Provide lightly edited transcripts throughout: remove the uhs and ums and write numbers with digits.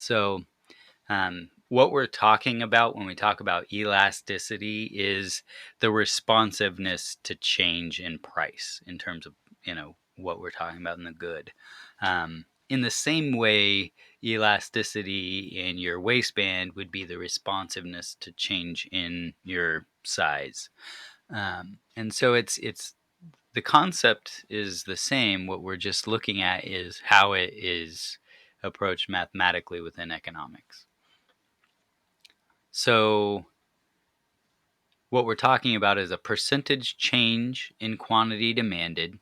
So what we're talking about when we talk about elasticity is the responsiveness to change in price in terms of, what we're talking about in the good. In the same way, elasticity in your waistband would be the responsiveness to change in your size. And so it's the concept is the same. What we're just looking at is how it is approached mathematically within economics. So what we're talking about is a percentage change in quantity demanded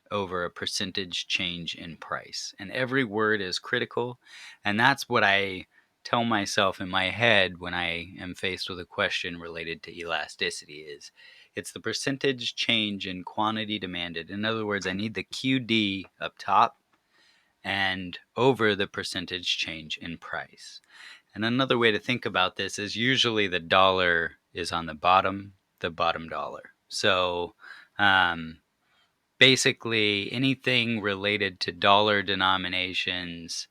over a percentage change in price. And every word is critical. And that's what I tell myself in my head when I am faced with a question related to elasticity is it's the percentage change in quantity demanded. In other words, I need the QD up top and over the percentage change in price. And another way to think about this is usually the dollar is on the bottom dollar. So basically anything related to dollar denominations,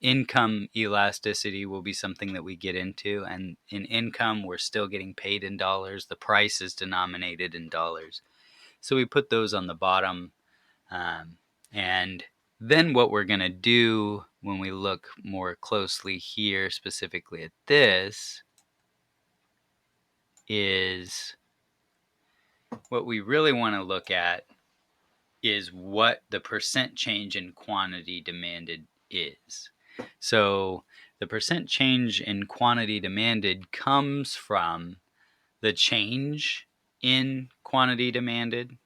income elasticity will be something that we get into. And in income, we're still getting paid in dollars. The price is denominated in dollars. So we put those on the bottom. And then what we're going to do when we look more closely here, specifically at this, is what we really want to look at is what the percent change in quantity demanded is. So the percent change in quantity demanded comes from the change in quantity demanded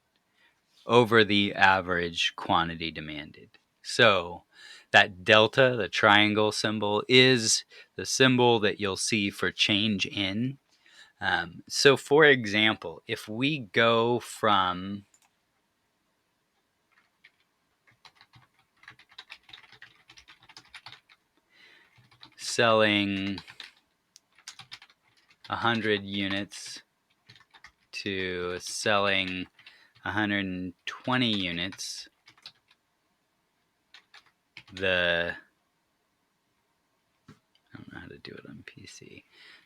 over the average quantity demanded. So that delta, the triangle symbol, is the symbol that you'll see for change in. So for example, if we go from selling 100 units to selling 120 units, I don't know how to do it on PC.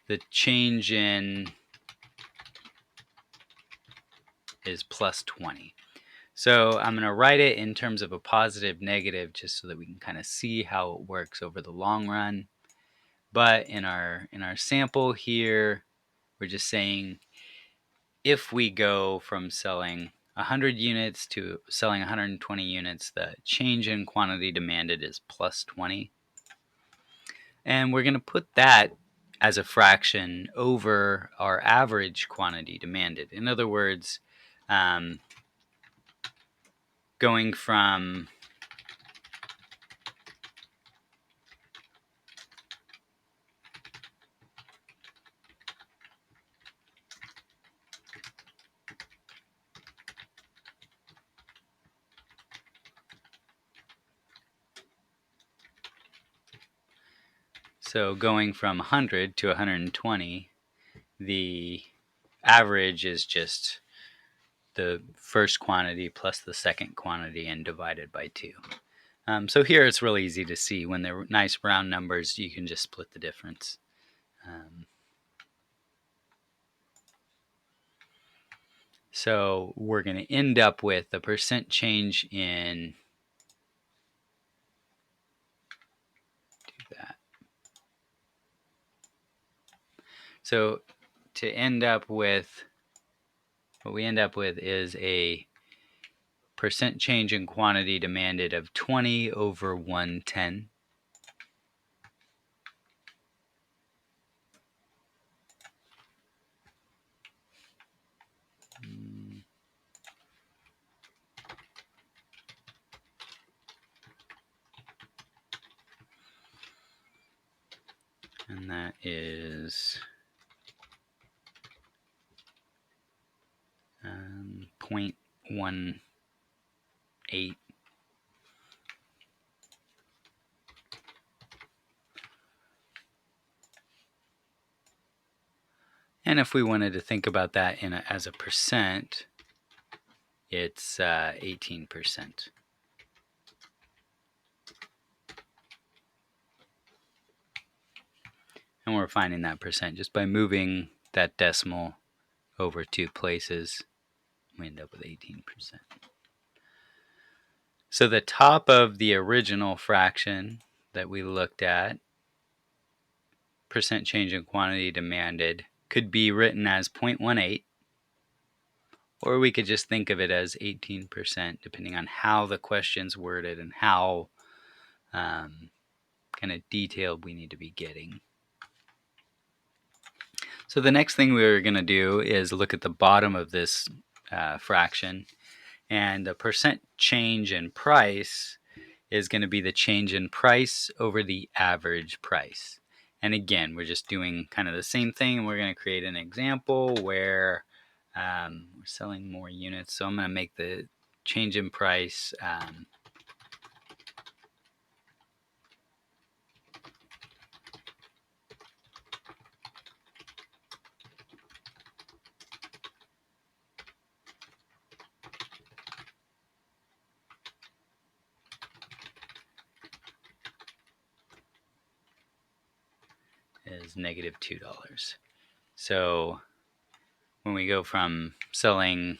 The change in is plus 20. So I'm going to write it in terms of a positive negative just so that we can kind of see how it works over the long run. But in our sample here, we're just saying if we go from selling 100 units to selling 120 units, the change in quantity demanded is plus 20. And we're going to put that as a fraction over our average quantity demanded. In other words, going from going from 100 to 120, the average is just the first quantity plus the second quantity and divided by 2. So here it's really easy to see. When they're nice round numbers, you can just split the difference. So we're going to end up with the percent change in, do that. So to end up with, what we end up with is a percent change in quantity demanded of 20 over 110. And that is 0.18. And if we wanted to think about that as a percent, it's 18%. And we're finding that percent just by moving that decimal over 2 places. We end up with 18%. So the top of the original fraction that we looked at, percent change in quantity demanded, could be written as 0.18, or we could just think of it as 18%, depending on how the question's worded and how kind of detailed we need to be getting. So the next thing we're going to do is look at the bottom of this fraction, and the percent change in price is going to be the change in price over the average price. And again, we're just doing kind of the same thing. We're going to create an example where we're selling more units. So I'm going to make the change in price is -$2. So when we go from selling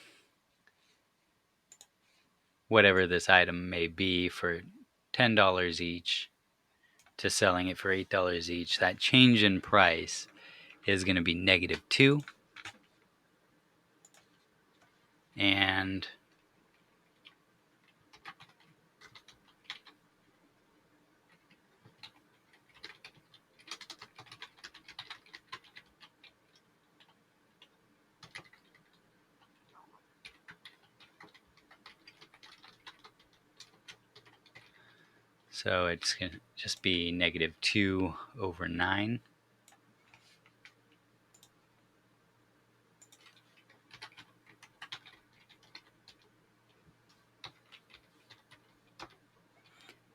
whatever this item may be for $10 each to selling it for $8 each, that change in price is going to be -2. And so it's going to just be -2 over 9.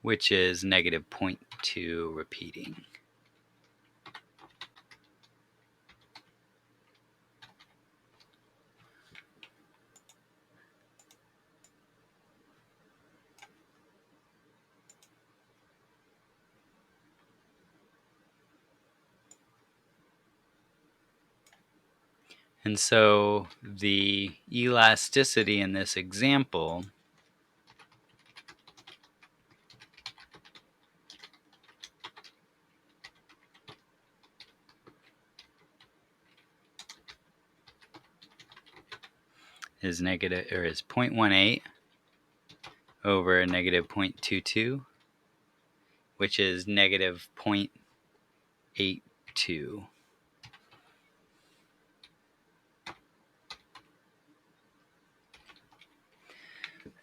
Which is -0.2 repeating. And so the elasticity in this example is 0.18 over -0.22, which is -0.82.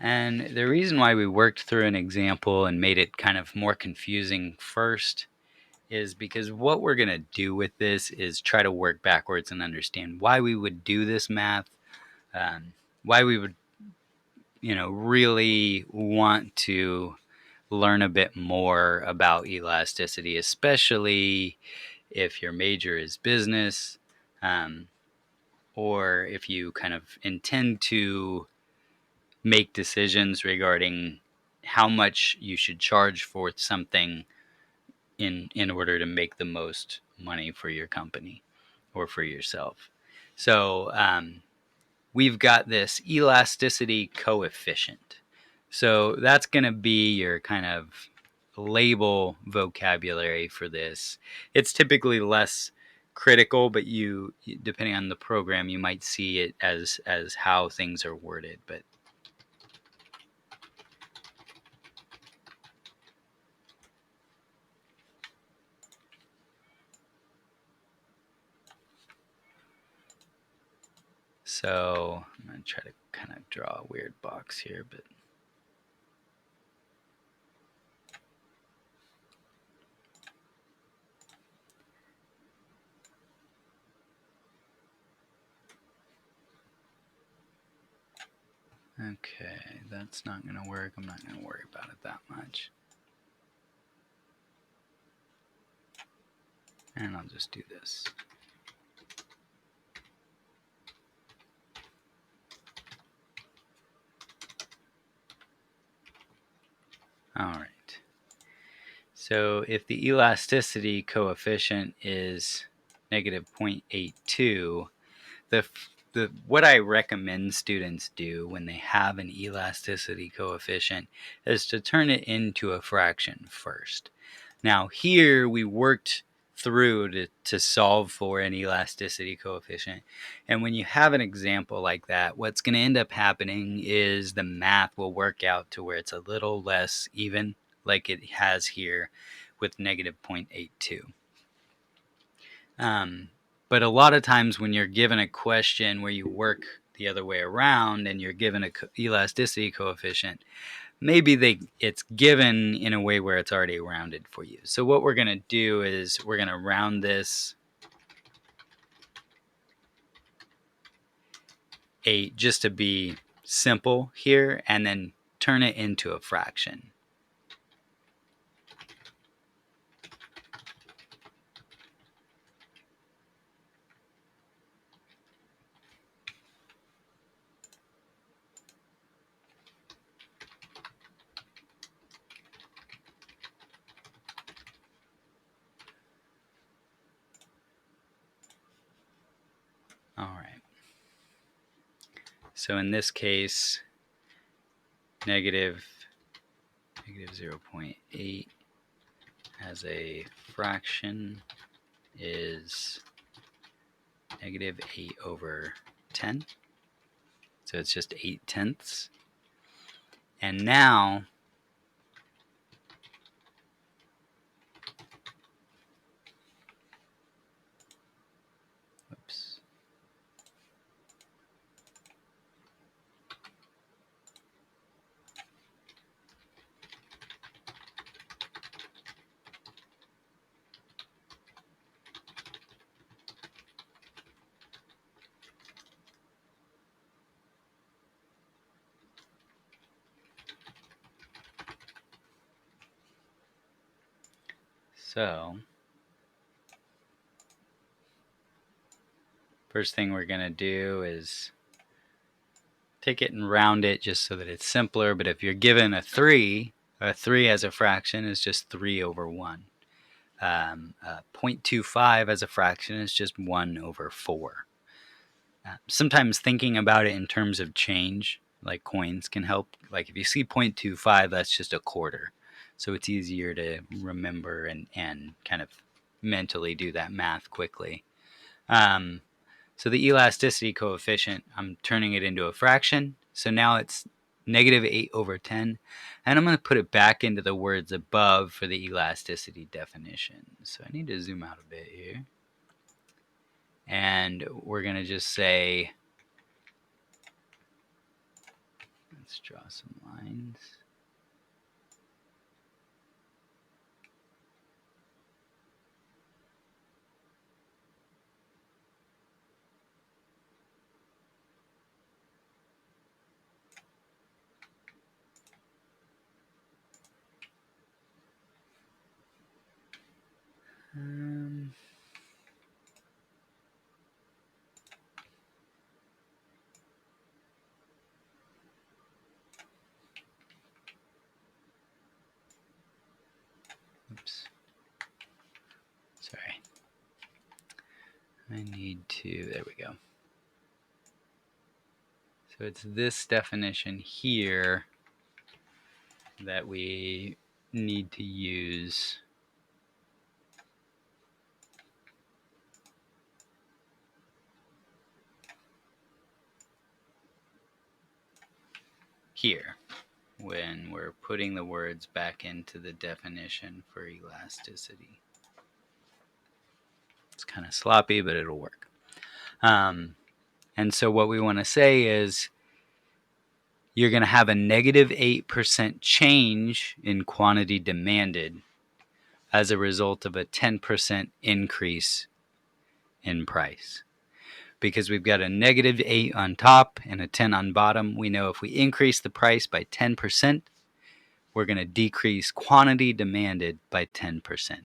And the reason why we worked through an example and made it kind of more confusing first is because what we're going to do with this is try to work backwards and understand why we would do this math, why we would, really want to learn a bit more about elasticity, especially if your major is business, or if you kind of intend to make decisions regarding how much you should charge for something in order to make the most money for your company or for yourself. So we've got this elasticity coefficient. So that's going to be your kind of label vocabulary for this. It's typically less critical, but you, depending on the program, you might see it as how things are worded. But so I'm going to try to kind of draw a weird box here, but okay, that's not going to work. I'm not going to worry about it that much. And I'll just do this. All right. So if the elasticity coefficient is negative 0.82, what I recommend students do when they have an elasticity coefficient is to turn it into a fraction first. Now here we worked through to solve for an elasticity coefficient, and when you have an example like that, what's going to end up happening is the math will work out to where it's a little less even, like it has here with negative 0.82. But a lot of times when you're given a question where you work the other way around and you're given a elasticity coefficient, maybe it's given in a way where it's already rounded for you. So what we're going to do is we're going to round this 8 just to be simple here, and then turn it into a fraction. All right. So in this case, negative 0.8 as a fraction is negative 8 over 10. So it's just 8/10. And now oops. So first thing we're going to do is take it and round it just so that it's simpler. But if you're given a 3 as a fraction is just 3 over 1. 0.25 as a fraction is just 1 over 4. Sometimes thinking about it in terms of change, like coins, can help. Like if you see 0.25, that's just a quarter. So it's easier to remember and kind of mentally do that math quickly. So the elasticity coefficient, I'm turning it into a fraction. So now it's negative 8 over 10. And I'm going to put it back into the words above for the elasticity definition. So I need to zoom out a bit here. And we're going to just say, let's draw some lines. Oops. Sorry. I need to, there we go. So it's this definition here that we need to use here when we're putting the words back into the definition for elasticity. It's kind of sloppy, but it'll work. And so what we want to say is you're going to have a negative 8% change in quantity demanded as a result of a 10% increase in price. Because we've got a negative 8 on top and a 10 on bottom, we know if we increase the price by 10%, we're going to decrease quantity demanded by 10%.